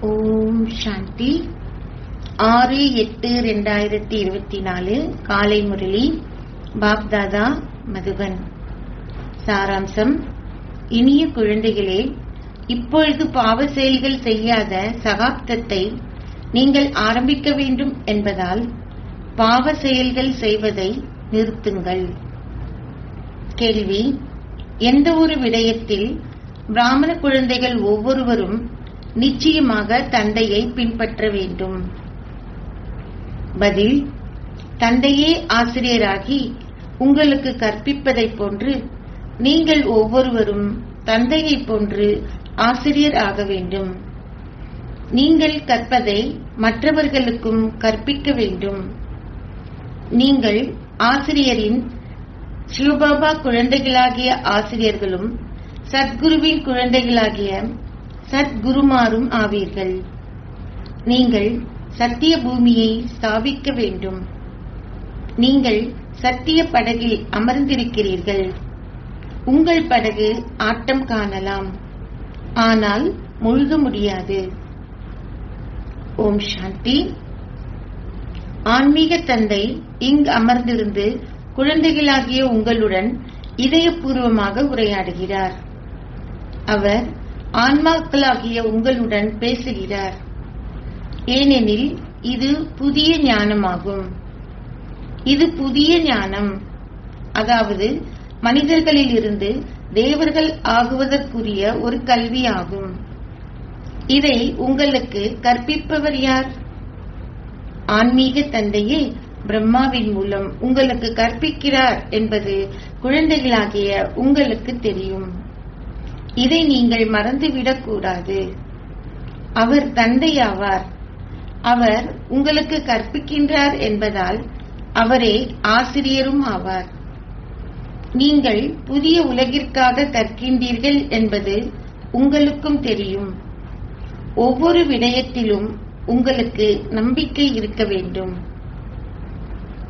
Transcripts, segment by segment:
ஓம் சாந்தி. 6/8/2024 காலை முரளி பாப்தாதா மதுபன். சாராம்சம்: இனிய குழந்தைகளே, இப்பொழுது பாவ செயல்கள் செய்யாத சகாப்தத்தை நீங்கள் ஆரம்பிக்க வேண்டும் என்பதால் பாவ செயல்கள் செய்வதை நிறுத்துங்கள். கேள்வி: எந்த ஒரு விடயத்தில் பிராமண குழந்தைகள் ஒவ்வொருவரும் நிச்சயமாக தந்தையை பின்பற்ற வேண்டும்? பதில்: தந்தையே ஆசிரியராகி உங்களுக்கு கற்பிப்பதைப் போன்று நீங்கள் ஒவ்வொருவரும் தந்தையைப் போன்று ஆசிரியர் ஆக வேண்டும். நீங்கள் கற்பதை மற்றவர்களுக்கும் கற்பிக்க வேண்டும். நீங்கள் ஆசிரியரின் சிவபாபா குழந்தைகளாகிய ஆசிரியர்களும் சத்குருவின் குழந்தைகளாகிய சத்குருமாரும் ஆவீர்கள். நீங்கள் சத்திய பூமியை ஸ்தாபிக்க வேண்டும். நீங்கள் சத்திய படகில் அமர்ந்திருக்கிறீர்கள். உங்கள் படகு ஆட்டம் காணலாம், ஆனால் மூழ்க முடியாது. ஓம் சாந்தி. ஆன்மீக தந்தை இங்கு அமர்ந்திருந்து குழந்தைகளாகிய உங்களுடன் இதயபூர்வமாக உரையாடுகிறார். அவர் ஆன்மாக்களாகிய உங்களுடன் பேசுகிறார். ஏனெனில் இது புதிய ஞானமாகும். இது புதிய ஞானம், அதாவது மனிதர்களில் இருந்து தேவர்கள் ஆகுவதற்குரிய ஒரு கல்வியாகும். இதை உங்களுக்கு கற்பிப்பவர் யார்? ஆன்மீக தந்தையே பிரம்மாவின் மூலம் உங்களுக்கு கற்பிக்கிறார் என்பது குழந்தைகளாகிய உங்களுக்கு தெரியும். இதை நீங்கள் மறந்துவிடக் கூடாது. அவர் தந்தையாவார். அவர் உங்களுக்கு கற்பிக்கின்றார் என்பதால் அவரே ஆசிரியரும் ஆவார். நீங்கள் புதிய உலகிற்காக கற்கின்றீர்கள் என்பது உங்களுக்கும் தெரியும். ஒவ்வொரு விடயத்திலும் உங்களுக்கு நம்பிக்கை இருக்க வேண்டும்.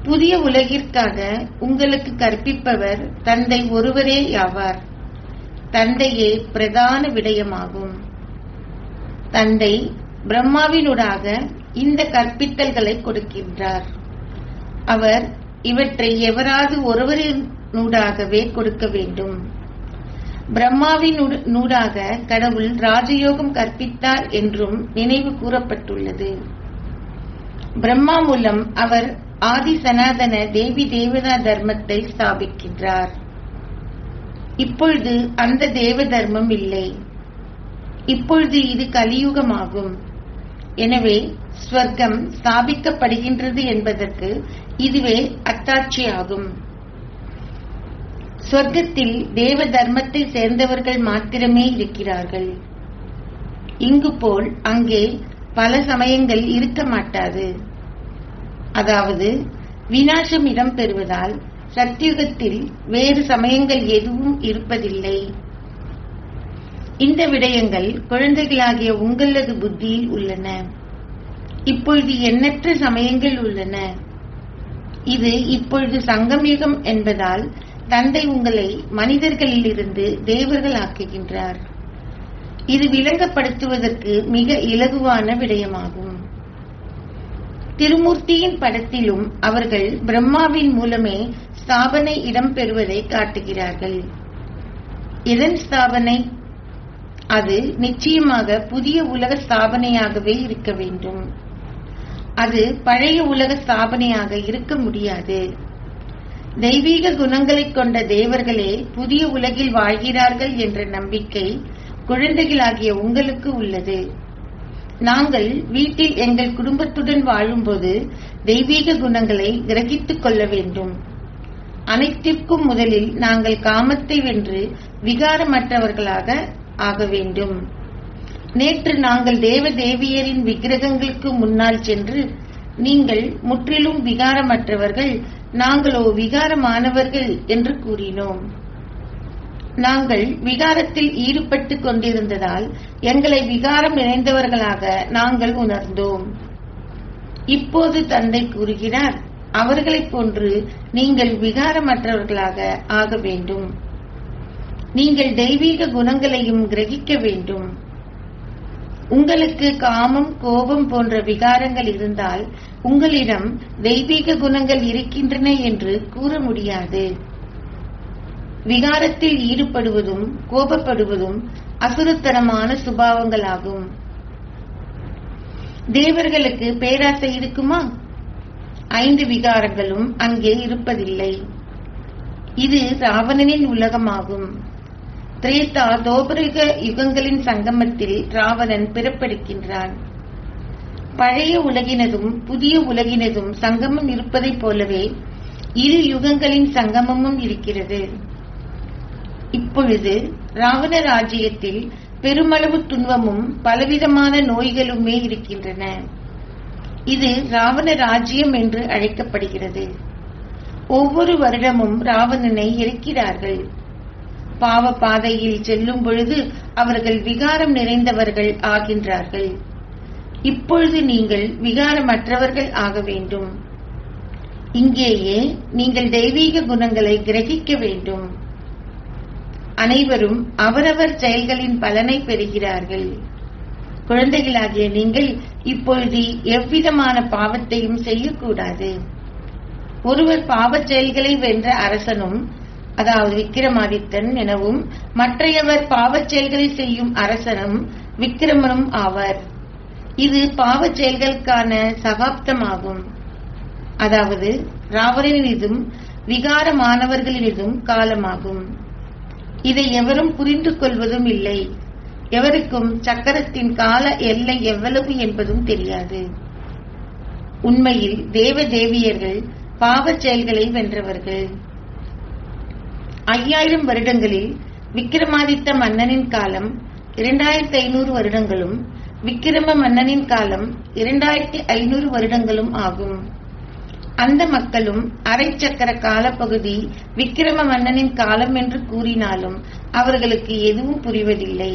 புதிய உலகிற்காக உங்களுக்கு கற்பிப்பவர் தந்தை ஒருவரே ஆவார். தந்தையே பிரதான விடயமாகும். தந்தை பிரம்மாவினூடாக இந்த கற்பித்தல்களை கொடுக்கின்றார். அவர் இவற்றை எவராது ஒருவரினூடாகவே கொடுக்க வேண்டும். பிரம்மாவினூடாக கடவுள் ராஜயோகம் கற்பித்தார் என்றும் நினைவு கூறப்பட்டுள்ளது. பிரம்மா மூலம் அவர் ஆதி சனாதன தேவி தேவதா தர்மத்தை ஸ்தாபிக்கின்றார். இப்பொழுது அந்த தேவ தர்மம் இல்லை. இப்பொழுது இது கலியுகமாகும். எனவே ஸ்வர்க்கம் ஸ்தாபிக்கப்படுகின்றது என்பதற்கு இதுவே அத்தாட்சியாகும். ஸ்வர்க்கத்தில் தேவ தர்மத்தை சேர்ந்தவர்கள் மாத்திரமே இருக்கிறார்கள். இங்கு போல் அங்கே பல சமயங்கள் இருக்க மாட்டாது. அதாவது விநாசம் இடம் பெறுவதால் சத்தியுகத்தில் வேறு சமயங்கள் எதுவும் இருப்பதில்லை. இந்த விடயங்கள் குழந்தைகளாகிய உங்களது புத்தியில் உள்ளன. இப்பொழுது எண்ணற்ற சமயங்கள் உள்ளன. இது இப்பொழுது சங்கமயுகம் என்பதால் தந்தை உங்களை மனிதர்களில் இருந்து தேவர்கள் ஆக்குகின்றார். இது விளங்கப்படுத்துவதற்கு மிக இலகுவான விடயமாகும். திருமூர்த்தியின் படத்திலும் அவர்கள் பிரம்மாவின் மூலமே ஸ்தாபனை இடம்பெறுவதை காட்டுகிறார்கள். இதன் ஸ்தாபனை அது நிச்சயமாக புதிய உலக ஸ்தாபனையாகவே இருக்க வேண்டும். அது பழைய உலக ஸ்தாபனையாக இருக்க முடியாது. தெய்வீக குணங்களை கொண்ட தேவர்களே புதிய உலகில் வாழ்கிறார்கள் என்ற நம்பிக்கை குழந்தைகளாகிய உங்களுக்கு உள்ளது. நாங்கள் வீட்டில் எங்கள் குடும்பத்துடன் வாழும்போது தெய்வீக குணங்களை கிரகித்துக் கொள்ள வேண்டும். அனைத்திற்கும் முதலில் நாங்கள் காமத்தை வென்று விகாரமற்றவர்களாக ஆக வேண்டும். நேற்று நாங்கள் தேவ தேவியரின் விக்கிரகங்களுக்கு முன்னால் சென்று, நீங்கள் முற்றிலும் விகாரமற்றவர்கள், நாங்களோ விகாரமானவர்கள் என்று கூறினோம். நாங்கள் விகாரத்தில் ஈடுபட்டுக் கொண்டிருந்ததால் எங்களை விகாரம் நிறைந்தவர்களாக நாங்கள் உணர்ந்தோம். இப்போது தந்தை கூறுகிறார், அவர்களைப் போன்று நீங்கள் விகாரமற்றவர்களாக ஆக வேண்டும். நீங்கள் தெய்வீக குணங்களையும் கிரகிக்க வேண்டும். உங்களுக்கு காமம், கோபம் போன்ற விகாரங்கள் இருந்தால் உங்களிடம் தெய்வீக குணங்கள் இருக்கின்றன என்று கூற முடியாது. விகாரத்தில் ஈடுபடுவதும் கோபப்படுவதும் அசுரத்தனமான சுபாவங்களாகும். தேவர்களுக்கு பேராசை இருக்குமா? 5 விகாரங்களும் அங்கே இருப்பதில்லை. இது ராவணனின் உலகமாகும். திரேதா தோபரிக யுகங்களின் சங்கமத்தில் ராவணன் பிறப்பெடுக்கின்றான். பழைய உலகினதும் புதிய உலகினதும் சங்கமம் இருப்பதைப் போலவே இரு யுகங்களின் சங்கமமும் இருக்கிறது. இப்பொழுது ராவண ராஜ்யத்தில் பெருமளவு துன்பமும் பலவிதமான நோய்களுமே இருக்கின்றன. இது ராவண ராஜ்யம் என்று அழைக்கப்படுகிறது. ஒவ்வொரு வருடமும் ராவணனை எரிக்கிறார்கள். பாவ பாதையில் செல்லும் பொழுது அவர்கள் விகாரம் நிறைந்தவர்கள் ஆகின்றார்கள். இப்பொழுது நீங்கள் விகாரமற்றவர்கள் ஆக வேண்டும். இங்கேயே நீங்கள் தெய்வீக குணங்களை கிரகிக்க வேண்டும். அனைவரும் அவரவர் செயல்களின் பலனை பெறுகிறார்கள். குழந்தைகளாகிய நீங்கள் இப்பொழுது எவ்விதமான பாவத்தையும் செய்யக்கூடாது. ஒருவர் பாவச் செயல்களை வென்ற அரசனும், அதாவது விக்கிரமாதித்தன் எனவும், மற்றையவர் பாவச் செயல்களை செய்யும் அரசனும் விக்கிரமனும் ஆவர். இது பாவச் செயல்களுக்கான சகாப்தமாகும். அதாவது ராவணனினதும் விகாரமானவர்களினதும் காலமாகும். இதை எவரும் புரிந்து கொள்வதும் இல்லை. எவருக்கும் சக்கரத்தின் கால எல்லை எவ்வளவு என்பதும் தெரியாது. உண்மையில் தேவ தேவியர்கள் பாவச் செயல்களை வென்றவர்கள். 5000 வருடங்களில் விக்கிரமாதித்த மன்னனின் காலம் 2500 வருடங்களும், விக்கிரம மன்னனின் காலம் 2500 வருடங்களும் ஆகும். அந்த மக்களும் அரை சக்கர காலப்பகுதி விக்கிரம மன்னனின் காலம் என்று கூறினாலும் அவர்களுக்கு எதுவும் புரிவதில்லை.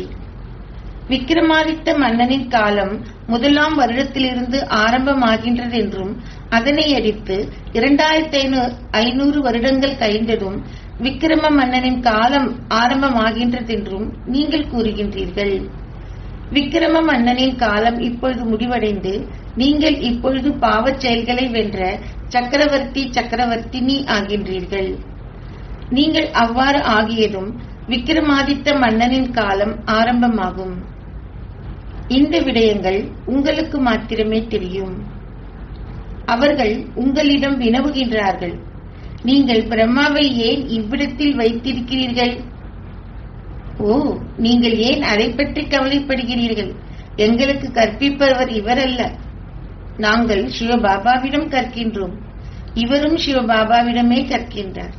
விக்கிரமாதித்த மன்னனின் காலம் 1ஆம் வருடத்திலிருந்து ஆரம்பமாகின்றதென்றும், அதனை அடித்து 2500 வருடங்கள் கழிந்ததும் விக்கிரம மன்னனின் காலம் ஆரம்பமாகின்றதென்றும் நீங்கள் கூறுகின்றீர்கள். விக்கிரம மன்னனின் காலம் இப்பொழுது முடிவடைந்து நீங்கள் இப்பொழுது பாவச் செயல்களை வென்ற சக்கரவர்த்தினி ஆகின்றீர்கள். நீங்கள் அவ்வாறு ஆகியதும் விக்கிரமாதித்த மன்னனின் காலம் ஆரம்பமாகும். இந்த விடயங்கள் உங்களுக்கு மாத்திரமே தெரியும். அவர்கள் உங்களிடம் வினவுகின்றார்கள், நீங்கள் பிரம்மாவை ஏன் இவ்விடத்தில் வைத்திருக்கிறீர்கள்? ஓ, நீங்கள் ஏன் அதை பற்றி கவலைப்படுகிறீர்கள்? எங்களுக்கு கற்பிப்பவர் இவர் அல்ல. நாங்கள் சிவபாபாவிடம் கற்கின்றோம். இவரும் சிவபாபாவிடமே கற்கின்றார்.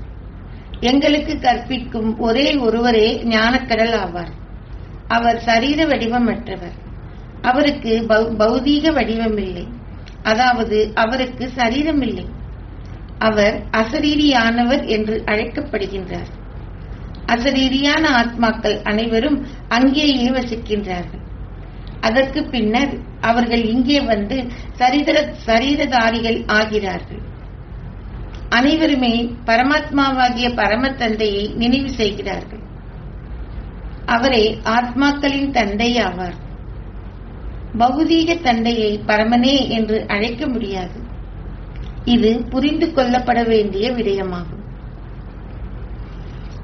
எங்களுக்கு கற்பிக்கும் ஒரே ஒருவரே ஞானக்கடல் ஆவார். அவர் சரீர வடிவமற்றவர். அவருக்கு பௌதீக வடிவமில்லை. அதாவது அவருக்கு சரீரமில்லை. அவர் அசரீரியானவர் என்று அழைக்கப்படுகின்றார். அசரீரியான ஆத்மாக்கள் அனைவரும் அங்கேயே வசிக்கின்றார்கள். அதற்கு பின்னர் அவர்கள் இங்கே வந்து சரீரதாரிகள் ஆகிறார்கள். அனைவருமே பரமாத்மாவாகிய பரம தந்தையை நினைவு செய்கிறார்கள். அவரே ஆத்மாக்களின் தந்தை ஆவார். பௌதீக தந்தையை பரமனே என்று அழைக்க முடியாது. இது புரிந்து கொள்ளப்பட வேண்டிய விடயமாகும்.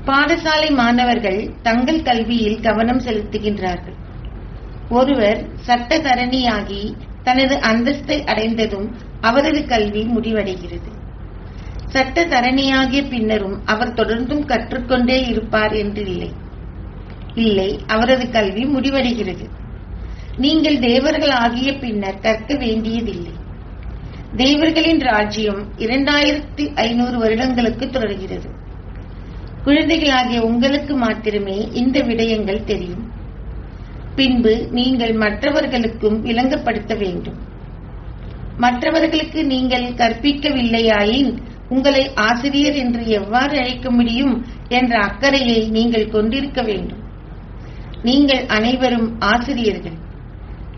பாடசாலை மாணவர்கள் தங்கள் கல்வியில் கவனம் செலுத்துகின்றார்கள். ஒருவர் சட்டத்தரணியாகி தனது அந்தஸ்தை அடைந்ததும் அவரது கல்வி முடிவடைகிறது. சட்டத்தரணியாகிய பின்னரும் அவர் தொடர்ந்தும் கற்றுக்கொண்டே இருப்பார் என்று இல்லை, அவரது கல்வி முடிவடைகிறது. நீங்கள் தேவர்கள் ஆகிய பின்னர் கற்க வேண்டியதில்லை. தேவர்களின் ராஜ்யம் 2500 வருடங்களுக்கு தொடர்கிறது. குழந்தைகளாகிய உங்களுக்கு மாத்திரமே இந்த விடயங்கள் தெரியும். பின்பு நீங்கள் மற்றவர்களுக்கும் விளங்கப்படுத்த வேண்டும். மற்றவர்களுக்கு நீங்கள் கற்பிக்கவில்லையாயின் உங்களை ஆசிரியர் என்று எவ்வாறு அழைக்க முடியும் என்ற அக்கறையை நீங்கள் கொண்டிருக்க வேண்டும். நீங்கள் அனைவரும் ஆசிரியர்கள்.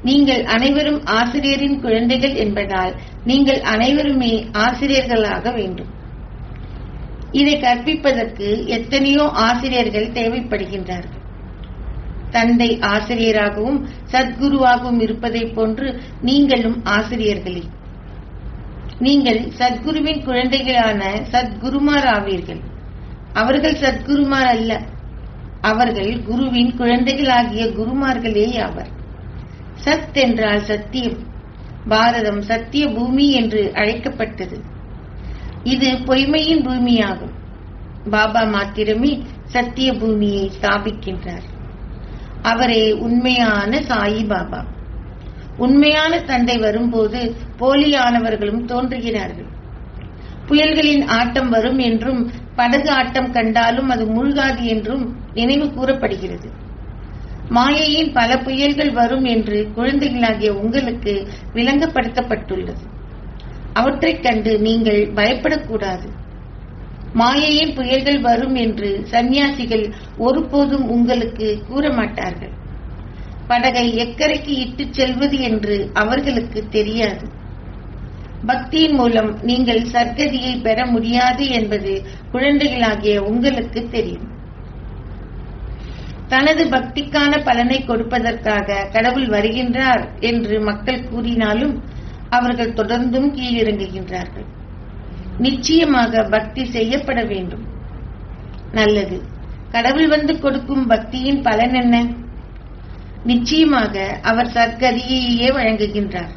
நீங்கள் அனைவரும் ஆசிரியரின் குழந்தைகள் என்பதால் நீங்கள் அனைவருமே ஆசிரியர்களாக வேண்டும். இதை கற்பிப்பதற்கு எத்தனையோ ஆசிரியர்கள் தேவைப்படுகின்றார்கள். தந்தை ஆசிரியராகவும் சத்குருவாகவும் இருப்பதைப் போன்று நீங்களும் ஆசிரியர்களே. நீங்கள் சத்குருவின் குழந்தைகளான சத்குருமார் ஆவீர்கள். அவர்கள் சத்குருமார் அல்ல, அவர்கள் குருவின் குழந்தைகளாகிய குருமார்களே ஆவர். சத் என்றால் சத்தியம். பாரதம் சத்திய பூமி என்று அழைக்கப்பட்டது. இது பொய்மையின் பூமியாகும். பாபா மாத்திரமே சத்திய பூமியை ஸ்தாபிக்கின்றார். அவரே உண்மையான சாயி பாபா. உண்மையான தந்தை வரும்போது போலியானவர்களும் தோன்றுகிறார்கள். புயல்களின் ஆட்டம் வரும் என்றும் படகு ஆட்டம் கண்டாலும் அது மூழ்காது என்றும் நினைவு கூறப்படுகிறது. மாயையின் பல புயல்கள் வரும் என்று குழந்தைகளாகிய உங்களுக்கு விளங்கப்படுத்தப்பட்டுள்ளது. அவற்றைக் கண்டு நீங்கள் பயப்படக்கூடாது. மாயையின் புயல்கள் வரும் என்று சந்நியாசிகள் ஒருபோதும் உங்களுக்கு கூற மாட்டார்கள். படகை எக்கரைக்கு இட்டுச் செல்வது என்று அவர்களுக்கு தெரியாது. பக்தியின் மூலம் நீங்கள் சர்க்கதியை பெற முடியாது என்பது குழந்தைகளாகிய உங்களுக்கு தெரியும். தனது பக்திக்கான பலனை கொடுப்பதற்காக கடவுள் வருகின்றார் என்று மக்கள் கூறினாலும் அவர்கள் தொடர்ந்தும் கீழிறங்குகின்றார்கள். நிச்சயமாக பக்தி செய்யப்பட வேண்டும். நல்லது. கடவுள் வந்து கொடுக்கும் பக்தியின் பலன் என்ன? நிச்சயமாக அவர் சத்கதியையே வழங்குகின்றார்.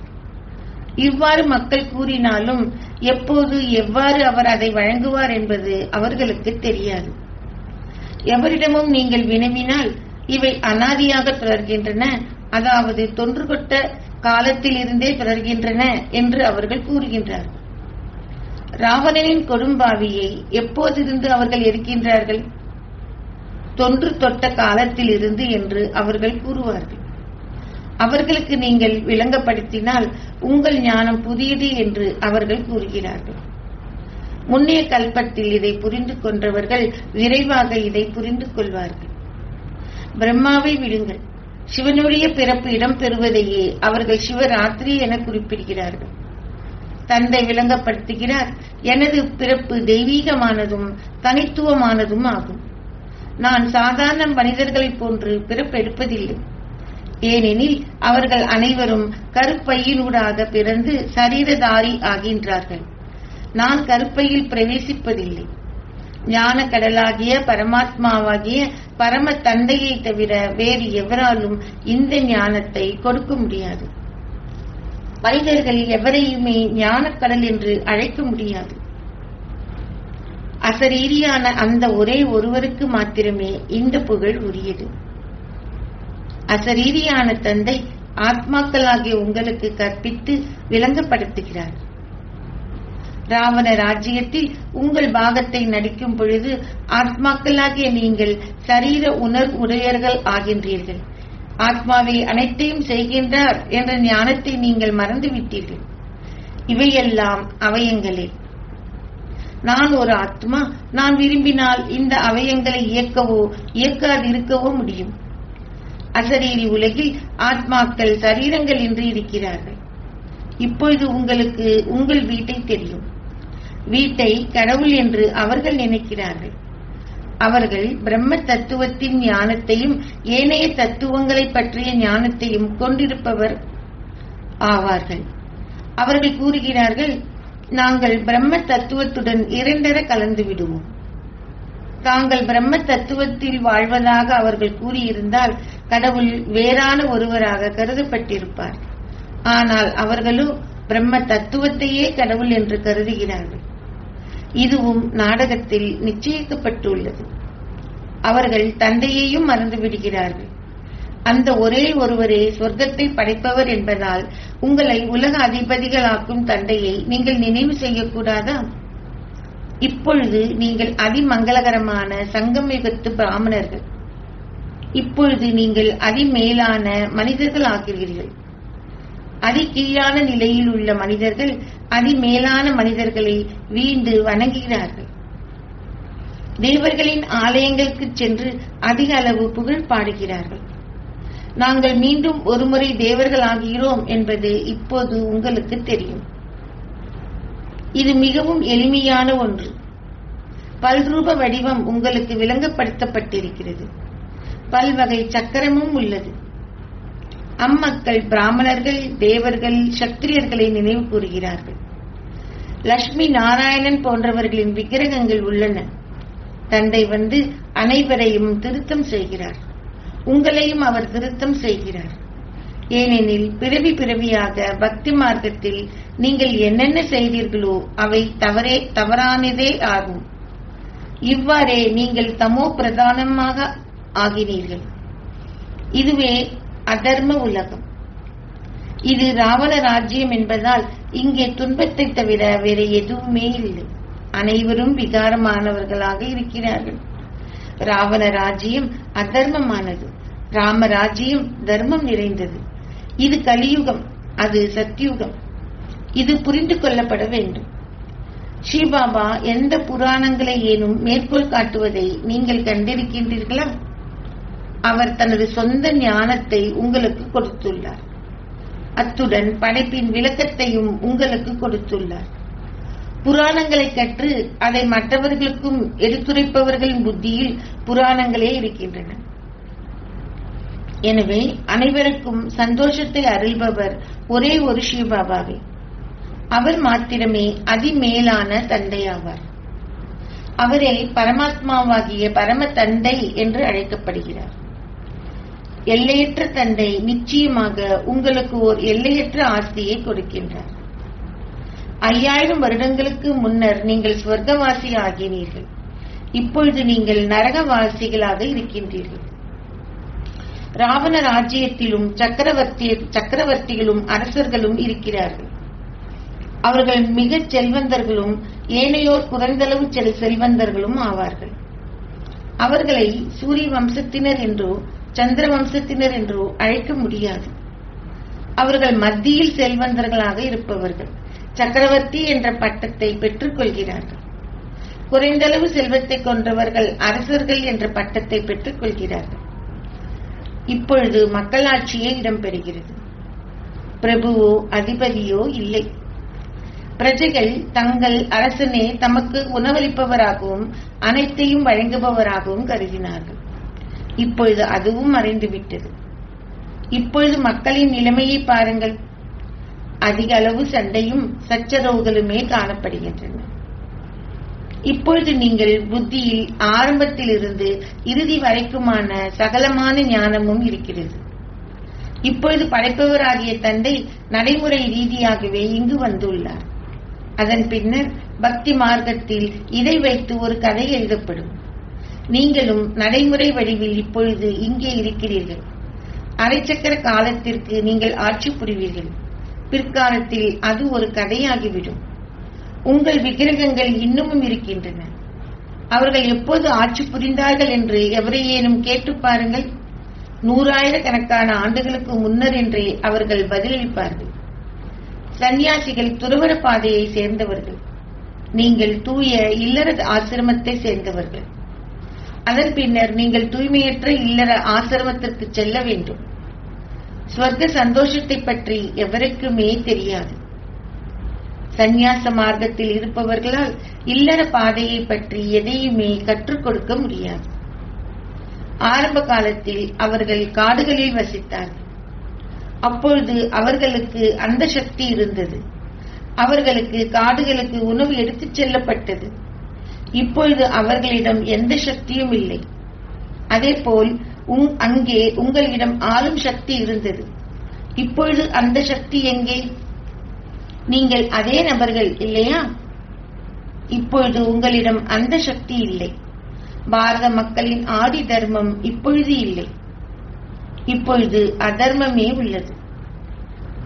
இவ்வாறு மக்கள் கூறினாலும் எப்போது எவ்வாறு அவர் அதை வழங்குவார் என்பது அவர்களுக்கு தெரியாது. எவரிடமும் நீங்கள் வினவினால் இவை அனாதியாக தொடர்கின்றன, அதாவது தொன்று கொட்ட காலத்திலிருந்தே தொடர்கின்றன என்று அவர்கள் கூறுகின்றார்கள். ராவணனின் கொடும்பாவியை எப்போதிருந்து அவர்கள் எரிக்கின்றார்கள்? தொன்று தொட்ட காலத்திலிருந்து என்று அவர்கள் கூறுவார்கள். அவர்களுக்கு நீங்கள் விளங்கப்படுத்தினால் உங்கள் ஞானம் புதியது என்று அவர்கள் கூறுகிறார்கள். முன்னைய கல்பத்தில் இதை புரிந்து கொண்டவர்கள் விரைவாக இதை புரிந்து கொள்வார்கள். பிரம்மாவை விடுங்கள். சிவனுடைய பிறப்பு இடம்பெறுவதையே அவர்கள் சிவராத்திரி என குறிப்பிடுகிறார்கள். தந்தை விளங்கப்படுத்துகிறார், எனது பிறப்பு தெய்வீகமானதும் தனித்துவமானதும் ஆகும். நான் சாதாரண மனிதர்களைப் போன்று பிறப்பெடுப்பதில்லை. ஏனெனில் அவர்கள் அனைவரும் கருப்பையினூடாக பிறந்து சரீரதாரி ஆகின்றார்கள். நான் கருப்பையில் பிரவேசிப்பதில்லை. ஞான கடலாகிய பரமாத்மாவாகிய பரம தந்தையை தவிர வேறு எவராலும் இந்த ஞானத்தை கொடுக்க முடியாது. மனிதர்கள் எவரையுமே ஞானக்கடல் என்று அழைக்க முடியாது. அசரீரியான அந்த ஒரே ஒருவருக்கு மாத்திரமே இந்த புகழ் உரியது. அசரீரியான தந்தை ஆத்மாக்களாகிய உங்களுக்கு கற்பித்து விளங்கப்படுத்துகிறார். ராவண ராஜ்யத்தில் உங்கள் பாகத்தை நடிக்கும் பொழுது ஆத்மாக்களாகிய நீங்கள் சரீர உணர்வுடையர்கள் ஆகின்றீர்கள். ஆத்மாவை அனைத்தையும் செய்கின்றார் என்ற ஞானத்தை நீங்கள் மறந்துவிட்டீர்கள். இவையெல்லாம் அவயங்களே. நான் ஒரு ஆத்மா. நான் விரும்பினால் இந்த அவயங்களை இயக்கவோ இயக்காதிருக்கவோ முடியும். அசரீரி உலகில் ஆத்மாக்கள் சரீரங்கள் இன்றி இருக்கிறார்கள். இப்பொழுது உங்களுக்கு உங்கள் வீட்டை தெரியும். வீட்டை கடவுள் என்று அவர்கள் நினைக்கிறார்கள். அவர்கள் பிரம்ம தத்துவத்தின் ஞானத்தையும் ஏனைய தத்துவங்களை பற்றிய ஞானத்தையும் கொண்டிருப்பவர் ஆவார்கள். அவர்கள் கூறுகிறார்கள், நாங்கள் பிரம்ம தத்துவத்துடன் இரண்டர கலந்து விடுவோம். தாங்கள் பிரம்ம தத்துவத்தில் வாழ்வதாக அவர்கள் கூறியிருந்தால் கடவுள் வேறான ஒருவராக கருதப்பட்டிருப்பார். ஆனால் அவர்களோ பிரம்ம தத்துவத்தையே கடவுள் என்று கருதுகிறார்கள். இதுவும் நாடகத்தில் நிச்சயிக்கப்பட்டுள்ளது. அவர்கள் தந்தையையும் மறந்துவிடுகிறார்கள். அந்த ஒரே ஒருவரே சொர்க்கத்தை படைப்பவர் என்பதால் உங்களை உலக அதிபதிகளாக்கும் தந்தையை நீங்கள் நினைவு செய்யக்கூடாதா? இப்பொழுது நீங்கள் அதிமங்களகரமான சங்கமயுகத்து பிராமணர்கள். இப்பொழுது நீங்கள் அதிமேலான மனிதர்கள் ஆகிறீர்கள். அதி கீழான நிலையில் உள்ள மனிதர்கள் அதிமேலான மனிதர்களை வீண்டு வணங்குகிறார்கள். தேவர்களின் ஆலயங்களுக்கு சென்று அதிக அளவு புகழ் பாடுகிறார்கள். நாங்கள் மீண்டும் ஒருமுறை தேவர்கள் ஆகிறோம் என்பது இப்போது உங்களுக்கு தெரியும். இது மிகவும் எளிமையான ஒன்று. பல்ரூப வடிவம் உங்களுக்கு விளங்கப்படுத்தப்பட்டிருக்கிறது. பல்வகை சக்கரமும் உள்ளது. அம்மக்கள் பிராமணர்கள், தேவர்கள், சத்திரியர்களை நினைவு கூறுகிறார்கள். லட்சுமி நாராயணன் போன்றவர்களின் விக்கிரகங்கள் உள்ளன. தந்தை வந்து அனைவரையும் திருத்தம் செய்கிறார். உங்களையும் அவர் திருத்தம் செய்கிறார். ஏனெனில் பிறவி பிறவியாக பக்தி மார்க்கத்தில் நீங்கள் என்னென்ன செய்தீர்களோ அவை தவறானதே ஆகும். இவ்வாறே நீங்கள் தமோ பிரதானமாக ஆகினீர்கள். இதுவே அதர்ம உலகம். இது ராவண ராஜ்யம் என்பதால் இங்கே துன்பத்தை தவிர வேற எதுவுமே இல்லை. அனைவரும் விகாரமானவர்களாக இருக்கிறார்கள். ராவண ராஜ்யம் அதர்மமானது, ராமராஜ்யம் தர்மம் நிறைந்தது. இது கலியுகம், அது சத்யுகம். இது புரிந்து கொள்ளப்பட வேண்டும். ஸ்ரீபாபா எந்த புராணங்களை ஏனும் மேற்கோள் காட்டுவதை நீங்கள் கண்டிருக்கின்றீர்களா? அவர் தனது சொந்த ஞானத்தை உங்களுக்கு கொடுத்துள்ளார். அத்துடன் படைப்பின் விளக்கத்தையும் உங்களுக்கு கொடுத்துள்ளார். புராணங்களை கற்று அதை மற்றவர்களுக்கும் எடுத்துரைப்பவர்களின் புத்தியில் புராணங்களே இருக்கின்றன. எனவே அனைவருக்கும் சந்தோஷத்தை அருள்பவர் ஒரே ஒரு சிவபாபாவே. அவர் மாத்திரமே அதிமேலான தந்தையாவார். அவரே பரமாத்மாவாகிய பரம தந்தை என்று அழைக்கப்படுகிறார். எல்லையற்ற தந்தை நிச்சயமாக உங்களுக்கு ஓர் எல்லையற்ற ஆஸ்தியை கொடுக்கின்றார். 5000 வருடங்களுக்கு முன்னர் நீங்கள் சொர்க்கவாசி ஆகினீர்கள். இப்பொழுது நீங்கள் நரகவாசிகளாக இருக்கின்றீர்கள். ராவண ராஜ்யத்திலும் சக்கரவர்த்திகளும் அரசர்களும் இருக்கிறார்கள். அவர்கள் மிகச் செல்வந்தர்களும் ஏனையோர் குறைந்தளவு செல்வந்தர்களும் ஆவார்கள். அவர்களை சூரிய வம்சத்தினர் என்றோ சந்திர வம்சத்தினர் என்றோ அழைக்க முடியாது. அவர்கள் மத்தியில் செல்வந்தர்களாக இருப்பவர்கள் சக்கரவர்த்தி என்ற பட்டத்தை பெற்றுக் கொள்கிறார்கள். குறைந்தளவு செல்வத்தை கொண்டவர்கள் அரசர்கள் என்ற பட்டத்தை பெற்றுக் கொள்கிறார்கள். இப்பொழுது மக்களாட்சியே இடம்பெறுகிறது. பிரபுவோ அதிபதியோ இல்லை. பிரஜைகள் தங்கள் அரசனே தமக்கு உணவளிப்பவராகவும் அனைத்தையும் வழங்குபவராகவும் கருதினார்கள். இப்பொழுது அதுவும் மறைந்துவிட்டது. இப்பொழுது மக்களின் நிலைமையை பாருங்கள். அதிக அளவு சண்டையும் சச்சரவுகளுமே காணப்படுகின்றன. இப்பொழுது நீங்கள் புத்தியில் ஆரம்பத்திலிருந்து இறுதி வரைக்குமான சகலமான ஞானமும் இருக்கிறது. இப்பொழுது படைப்பவராகிய தந்தை நடைமுறை ரீதியாகவே இங்கு வந்துள்ளார். அதன் பின்னர் பக்தி மார்க்கத்தில் இதை வைத்து ஒரு கதை எழுதப்படும். நீங்களும் நடைமுறை வடிவில் இப்பொழுது இங்கே இருக்கிறீர்கள். அரைச்சக்கர காலத்திற்கு நீங்கள் ஆட்சி புரிவீர்கள். பிற்காலத்தில் அது ஒரு கதையாகிவிடும். உங்கள் விக்கிரகங்கள் இன்னமும் இருக்கின்றன. அவர்கள் எப்போது ஆட்சி புரிந்தார்கள் என்று எவரையேனும் கேட்டு பாருங்கள். 100,000 கணக்கான ஆண்டுகளுக்கு முன்னர் என்றே அவர்கள் பதிலளிப்பார்கள். சன்னியாசிகள் துறவற பாதையை சேர்ந்தவர்கள். நீங்கள் தூய இல்லற ஆசிரமத்தை சேர்ந்தவர்கள். அதன் பின்னர் நீங்கள் தூய்மையற்ற இல்லற ஆசிரமத்திற்கு செல்ல வேண்டும். ஸ்வர்க்க சந்தோஷத்தை பற்றி எவருக்குமே தெரியாது. சந்நியாச மார்க்கத்தில் இருப்பவர்களால் இல்லற பாதையை பற்றி எதையுமே கற்றுக் கொடுக்க முடியாது. ஆரம்ப காலத்தில் அவர்கள் காடுகளில் வசித்தார்கள். அப்பொழுது அவர்களுக்கு அந்த சக்தி இருந்தது. அவர்களுக்கு காடுகளுக்கு உணவு எடுத்துச் செல்லப்பட்டது. இப்பொழுது அவர்களிடம் எந்த சக்தியும் இல்லை. அதேபோல் அங்கே உங்களிடம் ஆளும் சக்தி இருந்தது. இப்பொழுது அந்த சக்தி எங்கே? நீங்கள் அதே நபர்கள் இல்லையா? இப்பொழுது உங்களிடம் அந்த சக்தி இல்லை. பாரத மக்களின் ஆதி தர்மம் இப்பொழுது இல்லை. இப்பொழுது அதர்மமே உள்ளது.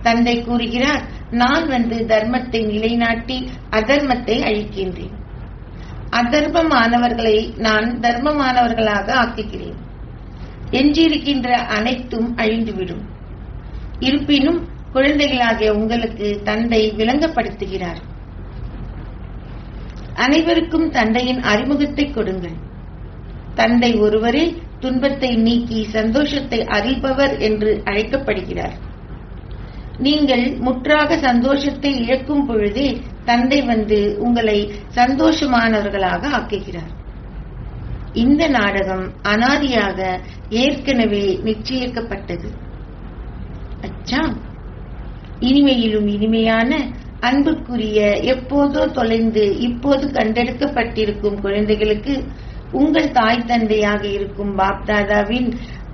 தந்தை கூறுகிறார், நான் வந்து தர்மத்தை நிலைநாட்டி அதர்மத்தை அழிக்கின்றேன். அதர்மமானவர்களை நான் தர்மமானவர்களாக ஆக்குகிறேன். எஞ்சியிருக்கின்ற அனைத்தும் அழிந்துவிடும். இருப்பினும் குழந்தைகளாகிய உங்களுக்கு தந்தை விளங்கப்படுத்துகிறார். அனைவருக்கும் தந்தையின் அறிமுகத்தை கொடுங்கள். தந்தை ஒருவரே துன்பத்தை நீக்கி சந்தோஷத்தை அருள்பவர் என்று அழைக்கப்படுகிறார். நீங்கள் முற்றாக சந்தோஷத்தை இழக்கும் பொழுதே தந்தை வந்து உங்களை சந்தோஷமானவர்களாக ஆக்குகிறார். இந்த நாடகம் அனாதியாக ஏற்கனவே நிச்சயிக்கப்பட்டது. அச்சா, இனிமையிலும் இனிமையான அன்புக்குரிய, எப்போதோ தொலைந்து இப்போது கண்டெடுக்கப்பட்டிருக்கும் குழந்தைகளுக்கு உங்கள் தாய் தந்தையாக இருக்கும் பாப்தாதாவின்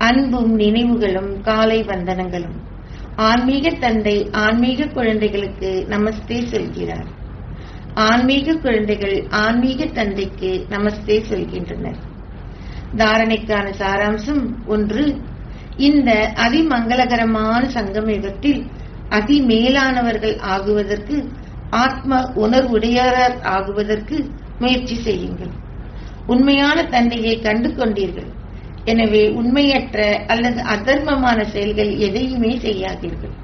அன்பும் நினைவுகளும் காலை வந்தனங்களும். ஆன்மீக தந்தை ஆன்மீக குழந்தைகளுக்கு நமஸ்தே சொல்கிறார். ஆன்மீக குழந்தைகள் ஆன்மீக தந்தைக்கு நமஸ்தே சொல்கின்றனர். தாரணைக்கான சாராம்சம் 1. இந்த அதிமங்களகரமான சங்கமயுகத்தில் அதிமேலானவர்கள் ஆகுவதற்கு, ஆத்ம உணர்வுடையவர் ஆகுவதற்கு முயற்சி செய்யுங்கள். உண்மையான தந்தையை கண்டு கொண்டீர்கள். எனவே உண்மையற்ற அல்லது அதர்மமான செயல்கள் எதையுமே செய்யாதீர்கள்.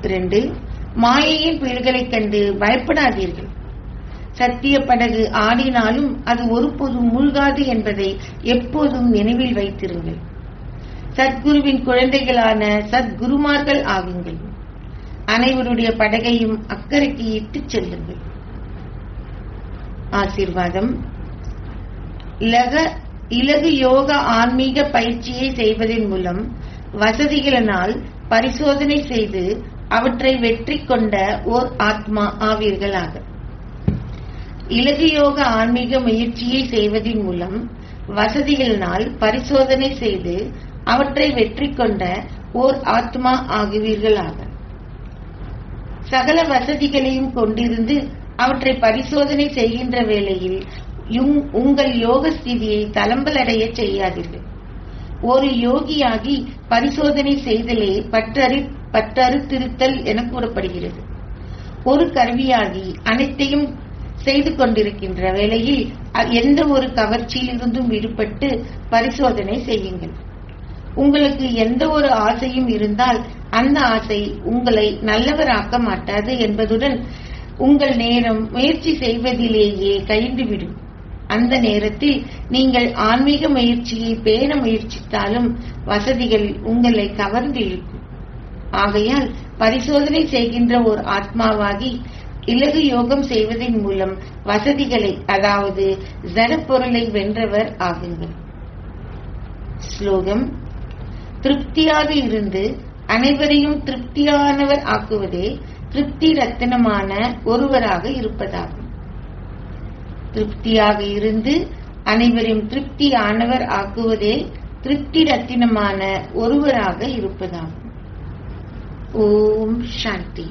2. மாயையின் பிள்ளைகளைக் கண்டு பயப்படாதீர்கள். சத்திய படகு ஆடினாலும் அது ஒருபோதும் மூழ்காது என்பதை எப்போதும் நினைவில் வைத்திருங்கள். சத்குருவின் குழந்தைகளான சத்குருமார்கள் ஆகுங்கள். அனைவருடைய படகையும் அக்கறைக்கு இட்டுச் செல்லுங்கள். ஆசீர்வாதம். இலகு யோக ஆன்மீக பயிற்சியை செய்வதன் மூலம் வசதிகளினால் பரிசோதனை செய்து அவற்றை வெற்றி கொண்ட ஓர் ஆத்மா ஆவீர்களாக. இலகு யோக ஆன்மீக முயற்சியை செய்வதன் மூலம் வசதிகளினால் பரிசோதனை செய்து அவற்றை வெற்றி கொண்ட ஓர் ஆத்மா ஆகுவீர்களாக. சகல வசதிகளையும் கொண்டிருந்து அவற்றை பரிசோதனை செய்கின்ற வேளையில் உங்கள் யோக ஸ்திதியை தளம்பலடைய செய்யாதீர்கள். ஒரு யோகியாகி பரிசோதனை செய்தலே பற்றறுத்திருத்தல் என கூறப்படுகிறது. ஒரு கருவியாகி அனைத்தையும் செய்து கொண்டிருக்கின்ற வேளையில் எந்த ஒரு கவர்ச்சியிலிருந்தும் விடுபட்டு பரிசோதனை செய்யுங்கள். உங்களுக்கு எந்த ஒரு ஆசையும் இருந்தால் அந்த ஆசை உங்களை நல்லவராக்க மாட்டாது என்பதுடன் உங்கள் நேரம் முயற்சி செய்வதிலேயே கழிந்துவிடும். அந்த நேரத்தில் நீங்கள் ஆன்மீக முயற்சியை பேண முயற்சித்தாலும் வசதிகள் உங்களை கவர்ந்து இழுக்கும். ஆகையால் பரிசோதனை செய்கின்ற ஒரு ஆத்மாவாகி இலகு யோகம் செய்வதன் மூலம் வசதிகளை, அதாவது ஜடப்பொருளை வென்றவர் ஆகுங்கள். ஸ்லோகம். திருப்தியாக இருந்து அனைவரையும் திருப்தியானவர் ஆக்குவதே திருப்தி ரத்தினமான ஒருவராக இருப்பதாகும். திருப்தியாக இருந்து அனைவரையும் திருப்தியானவர் ஆக்குவதே திருப்தி ரத்தினமான ஒருவராக இருப்பதாகும். ஓம் சாந்தி.